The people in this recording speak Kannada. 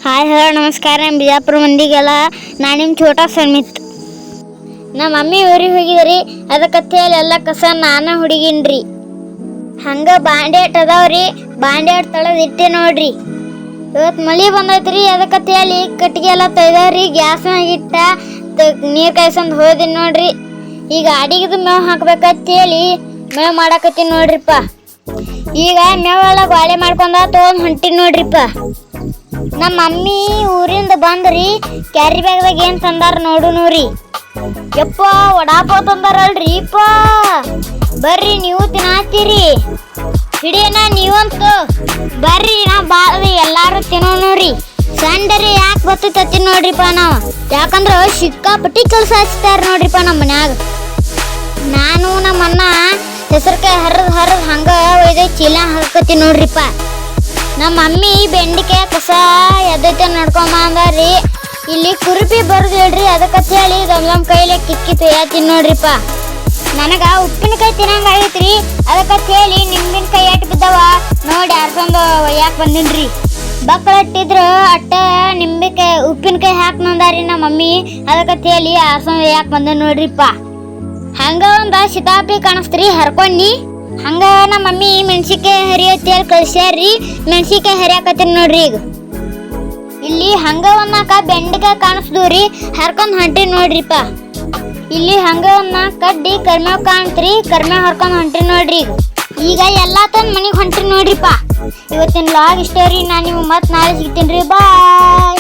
ಹಾಯ್ ಹಲೋ ನಮಸ್ಕಾರ. ನಮ್ಮ ಬಿಜಾಪುರ ಮಂದಿಗೆಲ್ಲ ನಾನು ನಿಮ್ಮ ಛೋಟಾ ಸಮಿತ್. ನಮ್ಮ ಮಮ್ಮಿ ಊರಿಗೆ ಹೋಗಿದ್ರಿ, ಅದಕ್ಕೆ ಎಲ್ಲ ಕಸ ನಾನು ಹುಡುಗಿನ್ರಿ. ಹಂಗೆ ಬಾಂಡೆಟ್ ಅದಾವ್ರಿ, ಬಾಂಡೆಟ್ ತಳದ ಇಟ್ಟೆ ನೋಡ್ರಿ. ಇವತ್ತು ಮಳೆ ಬಂದೈತ್ರಿ, ಅದಕ್ಕೆ ಕಟ್ಟಿಗೆ ಎಲ್ಲ ತೆಗ್ದಾವ್ರಿ. ಗ್ಯಾಸ್ನಾಗ ಇಟ್ಟ ನೀರು ಕಾಯ್ಸಂದು ಹೋದಿನಿ ನೋಡ್ರಿ. ಈಗ ಅಡಿಗೆದು ಮೇವು ಹಾಕ್ಬೇಕಂತೇಳಿ ಮೇವು ಮಾಡಾಕತ್ತೀನಿ ನೋಡ್ರಿಪ್ಪ. ಈಗ ಮೇವೆಲ್ಲ ಗಾಳಿ ಮಾಡ್ಕೊಂಡ ತೊಗೊಂಡು ಹೊಂಟಿನಿ ನೋಡ್ರಿಪ್ಪ. ನಮ್ಮ ಮಮ್ಮಿ ಊರಿಂದ ಬಂದ್ರಿ, ಕ್ಯಾರಿ ಬ್ಯಾಗ್ದಾಗ ಏನು ತಂದಾರ ನೋಡುನೂರಿ. ಯಪ್ಪ ವಡಾಪಾವ್ ತಂದಾರಲ್ರಿ ಇಪ್ಪ. ಬರ್ರಿ ನೀವು ತಿನ್ನಾತೀರಿ, ಹಿಡಿಯನ ನೀವಂತು ಬರ್ರಿ. ನಾ ಬಾಳ್ರಿ ಎಲ್ಲಾರು ತಿನ್ನೋಣ್ರಿ. ಸಂಡರಿ ಯಾಕೆ ಬರ್ತೈತಿ ನೋಡ್ರಿಪ್ಪ ನಾವು, ಯಾಕಂದ್ರೆ ಸಿಕ್ಕಾಪಟ್ಟಿ ಕೆಲಸ ಹಚ್ತಾರ ನೋಡ್ರಿಪ್ಪ ನಮ್ಮ ಮನ್ಯಾಗ. ನಾನು ನಮ್ಮ ಅಣ್ಣ ಹೆಸರುಕಾಯಿ ಹರಿದು ಹಂಗ ಒಯ್ದು ಚೀಲ ಹಾಕತ್ತೀನಿ ನೋಡ್ರಿಪ್ಪ. ನಮ್ಮ ಮಮ್ಮಿ ಬೆಂಡಿಕಾಯಿ ಕಸ ಎದ್ದೈತೆ ನಡ್ಕೊಂಬ ಅಂದಾರ್ರಿ. ಇಲ್ಲಿ ಕುರುಪಿ ಬರ್ದು ಹೇಳ್ರಿ, ಅದಕ್ಕೆ ಹೇಳಿ ದಮ್ ಕೈಲೆ ಕಿಕ್ಕಿ ತೊಯ್ಯಾತೀನಿ ನೋಡ್ರಿಪ್ಪ. ನನಗೆ ಉಪ್ಪಿನಕಾಯಿ ತಿನ್ನಂಗೆ ಆಗೈತ್ರಿ, ಅದಕ್ಕೆ ಹೇಳಿ ನಿಂಬಿನಕಾಯಿ ಎಟ್ಟು ಬಿದ್ದಾವ ನೋಡಿ ಅರ್ಸಂದು ಒಯ್ಯಾಕೆ ಬಂದಿನ್ರಿ. ಬಕ್ಳಟ್ಟಿದ್ರು ಅಟ್ಟ ನಿಂಬಿಕಾಯಿ ಉಪ್ಪಿನಕಾಯಿ ಹಾಕಿ ನಂದಾರಿ ನಮ್ಮ ಮಮ್ಮಿ, ಅದಕ್ಕೆ ಹೇಳಿ ಅರ್ಸಂದು ಒಯ್ಯಾಕೆ ಬಂದ ನೋಡ್ರಿಪ್ಪ. ಹಂಗ ಒಂದು ಸಿತಾಪಿ ಕಾಣಿಸ್ತ್ರಿ ಹರ್ಕೊಂಡಿ. ಹಂಗ ನಮ್ಮ ಮಮ್ಮಿ ಮೆಣಸಿನ್ಕಾಯಿ ಹರಿಯತ್ತೇಳಿ ಕಳ್ಸ್ಯಾರ್ರಿ, ಮೆಣಸಿನ್ಕಾಯಿ ಹರಿಯಾಕತ್ತೀನಿ ನೋಡ್ರಿ. ಈಗ ಇಲ್ಲಿ ಹಂಗ ಒಂದಾಕ ಬೆಂಡಿಕಾಯಿ ಕಾಣಿಸ್ದವ್ರಿ, ಹರ್ಕೊಂಡ್ ಹೊಂಟಿ ನೋಡ್ರಿಪ್ಪ. ಇಲ್ಲಿ ಹಂಗ ಒಂದ ಕಡ್ಡಿ ಕರ್ಮೇವ್ ಕಾಣ್ತ್ರಿ, ಕರ್ಮೇವ್ ಹರ್ಕೊಂಡ್ ಹೊಂಟಿ ನೋಡ್ರಿ. ಈಗ ಎಲ್ಲಾ ತಂದ್ ಮನಿಗೆ ಹೊಂಟಿ ನೋಡ್ರಿಪ್ಪ. ಇವತ್ತಿನ ಲಾಗ್ ಇಷ್ಟ ರೀ. ನಾನು ನಿಮ್ಗೆ ಮತ್ತೆ ನಾಳೆ ಸಿಗ್ತೀನಿ ರೀ. ಬಾಯ್.